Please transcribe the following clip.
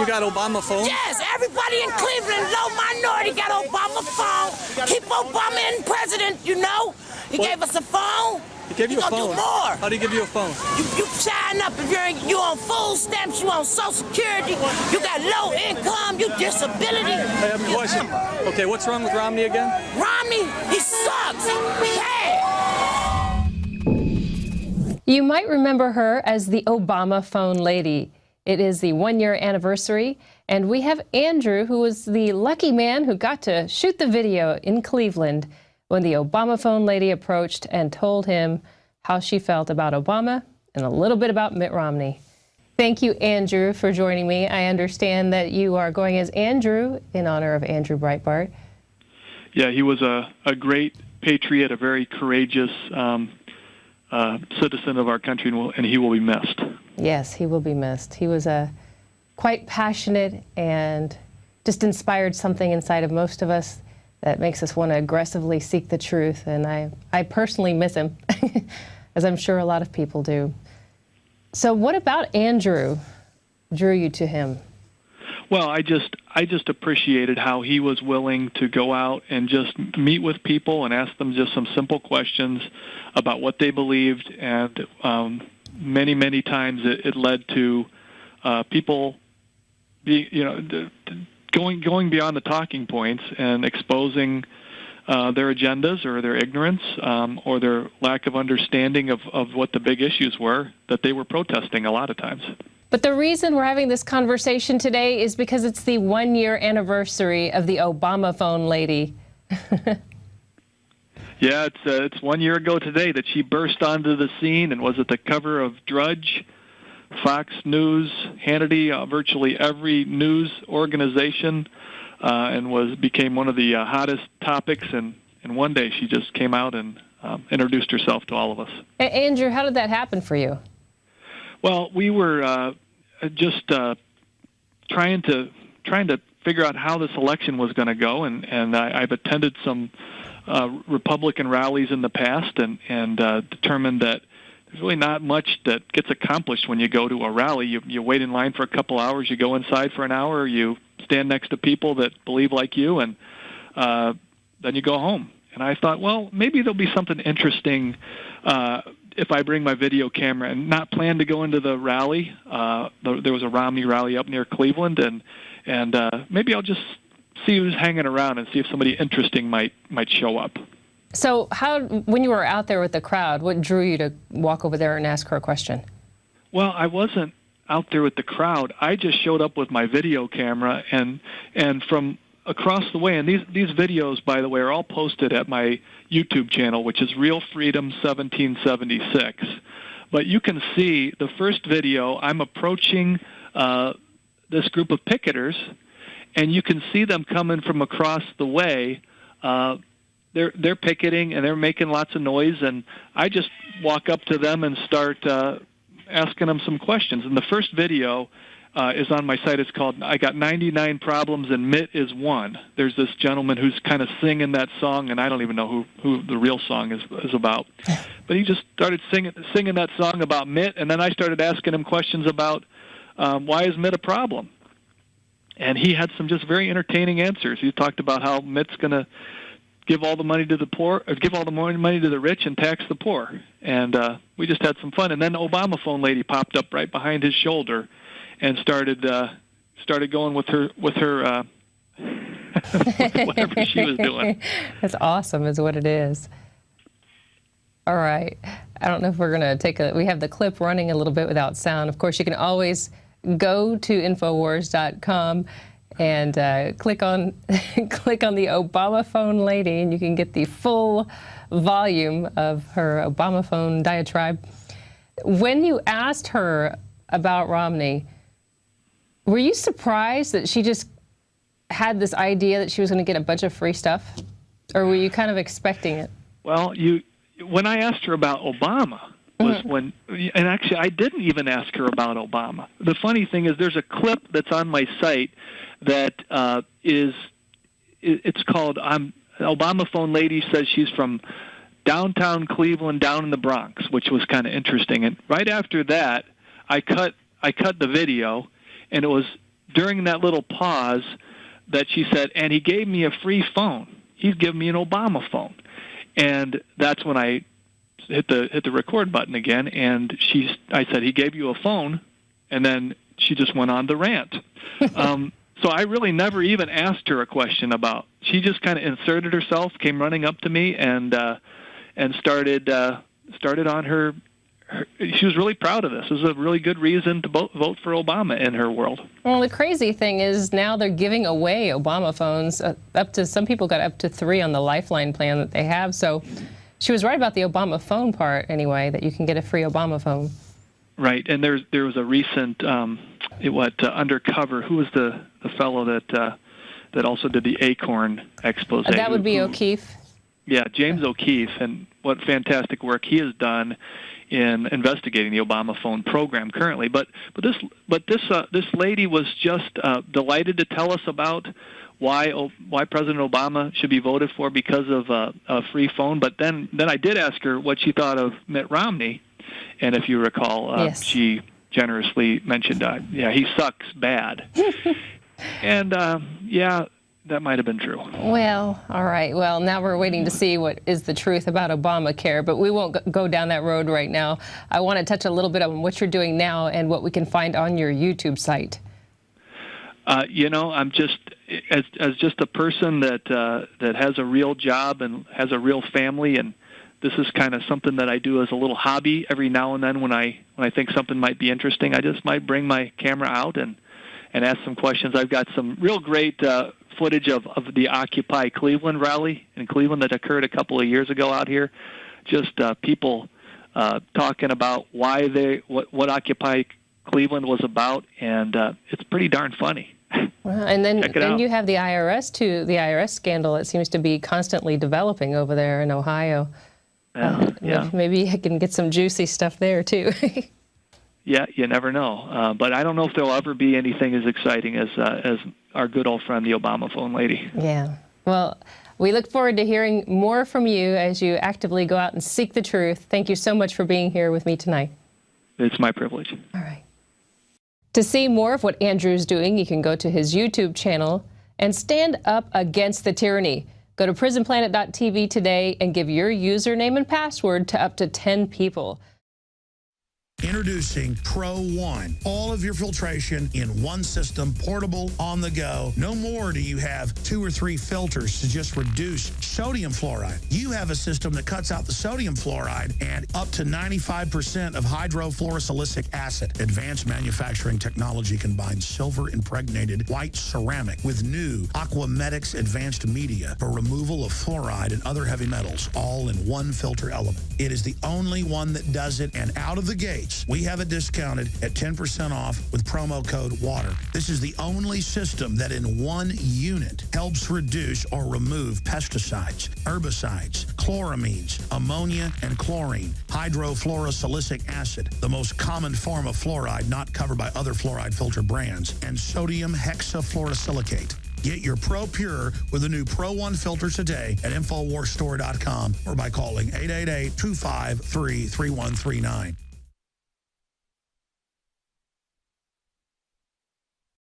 got Obama phone? Yes, everybody in Cleveland, low minority, got Obama phone. Keep Obama in president, you know. He gave us a phone. He gave you a phone? Do more. How did he give you a phone? You sign up if you on food stamps, you on Social Security, you got low income, you disability. Hey, I have a question. Okay, what's wrong with Romney again? Romney, he sucks. Bad. You might remember her as the Obama phone lady. It is the one-year anniversary, and we have Andrew, who was the lucky man who got to shoot the video in Cleveland when the Obama phone lady approached and told him how she felt about Obama and a little bit about Mitt Romney. Thank you, Andrew, for joining me. I understand that you are going as Andrew in honor of Andrew Breitbart. Yeah, he was a great patriot, a very courageous citizen of our country, and he will be missed. Yes, he will be missed. He was quite passionate and just inspired something inside of most of us that makes us want to aggressively seek the truth. And I personally miss him, as I'm sure a lot of people do. So what about Andrew drew you to him? Well, I just appreciated how he was willing to go out and just meet with people and ask them just some simple questions about what they believed, and many times it led to people going beyond the talking points and exposing their agendas or their ignorance or their lack of understanding of what the big issues were that they were protesting a lot of times. But the reason we're having this conversation today is because it's the one-year anniversary of the Obama phone lady. Yeah, it's 1 year ago today that she burst onto the scene and was at the cover of Drudge, Fox News, Hannity, virtually every news organization, and became one of the hottest topics. And one day she just came out and introduced herself to all of us. Andrew, how did that happen for you? Well, we were just trying to figure out how this election was going to go, and I've attended some Republican rallies in the past, and determined that there's really not much that gets accomplished when you go to a rally. You wait in line for a couple hours, you go inside for an hour, you stand next to people that believe like you, and then you go home. And I thought, well, maybe there'll be something interesting if I bring my video camera, and not plan to go into the rally. There was a Romney rally up near Cleveland, and maybe I'll just see who's hanging around and see if somebody interesting might show up. So when you were out there with the crowd, what drew you to walk over there and ask her a question? Well, I wasn't out there with the crowd. I just showed up with my video camera, and from across the way, and these videos, by the way, are all posted at my YouTube channel, which is Real Freedom 1776. But you can see the first video, I'm approaching this group of picketers, and you can see them coming from across the way. They're picketing, and they're making lots of noise, and I just walk up to them and start asking them some questions. And the first video is on my site. It's called I Got 99 Problems and Mitt is One. There's this gentleman who's kind of singing that song, and I don't even know who the real song is about. But he just started singing that song about Mitt, and then I started asking him questions about why is Mitt a problem? And he had some just very entertaining answers. He talked about how Mitt's going to give all the money to the poor, or give all the money to the rich and tax the poor. And we just had some fun. And then the Obama phone lady popped up right behind his shoulder and started going with her whatever she was doing. That's awesome, is what it is. All right. I don't know if we're going to we have the clip running a little bit without sound. Of course, you can always go to Infowars.com and click on the Obama phone lady, and you can get the full volume of her Obama phone diatribe. When you asked her about Romney, were you surprised that she just had this idea that she was going to get a bunch of free stuff, or were you kind of expecting it? Well, when I asked her about Obama was when, and actually I didn't even ask her about Obama. The funny thing is there's a clip that's on my site that it's called Obama phone lady says she's from downtown Cleveland, down in the Bronx, which was kind of interesting. And right after that, I cut the video, and it was during that little pause that she said, and he gave me a free phone. He's given me an Obama phone. And that's when I hit the record button again, and I said, he gave you a phone, and then she just went on the rant. So I really never even asked her a question about. She just kind of inserted herself, came running up to me, and started on her. She was really proud of this. It was a really good reason to vote for Obama in her world. Well, the crazy thing is now they're giving away Obama phones. Some people got up to 3 on the Lifeline plan that they have. So she was right about the Obama phone part anyway, that you can get a free Obama phone. Right, and there was a recent Undercover. Who was the fellow that also did the Acorn expose? That would be O'Keefe. Yeah, James O'Keefe, and what fantastic work he has done in investigating the Obama phone program currently. But this lady was just delighted to tell us about why President Obama should be voted for because of a free phone. But then I did ask her what she thought of Mitt Romney, and if you recall, yes. She generously mentioned, he sucks bad. And that might have been true. Well, all right. Well, now we're waiting to see what is the truth about Obamacare, but we won't go down that road right now. I want to touch a little bit on what you're doing now and what we can find on your YouTube site. I'm just as just a person that has a real job and has a real family, and this is kind of something that I do as a little hobby every now and then when I think something might be interesting. I just might bring my camera out and ask some questions. I've got some real great footage of the Occupy Cleveland rally in Cleveland that occurred a couple of years ago out here. Just people talking about what Occupy Cleveland was about, and it's pretty darn funny. Well, and then you have the IRS too. The IRS scandal, it seems to be constantly developing over there in Ohio. Yeah. Maybe I can get some juicy stuff there too. Yeah, you never know. But I don't know if there'll ever be anything as exciting as our good old friend, the Obama phone lady. Yeah. Well, we look forward to hearing more from you as you actively go out and seek the truth. Thank you so much for being here with me tonight. It's my privilege. All right. To see more of what Andrew's doing, you can go to his YouTube channel and stand up against the tyranny. Go to prisonplanet.tv today and give your username and password to up to 10 people. Introducing Pro One. All of your filtration in one system, portable, on the go. No more do you have 2 or 3 filters to just reduce sodium fluoride. You have a system that cuts out the sodium fluoride and up to 95% of hydrofluorosilicic acid. Advanced manufacturing technology combines silver-impregnated white ceramic with new Aquamedics advanced media for removal of fluoride and other heavy metals, all in one filter element. It is the only one that does it, and out of the gate, we have it discounted at 10% off with promo code WATER. This is the only system that in one unit helps reduce or remove pesticides, herbicides, chloramines, ammonia, and chlorine, hydrofluorosilicic acid, the most common form of fluoride not covered by other fluoride filter brands, and sodium hexafluorosilicate. Get your Pro Pure with the new Pro One filter today at InfoWarsStore.com or by calling 888-253-3139.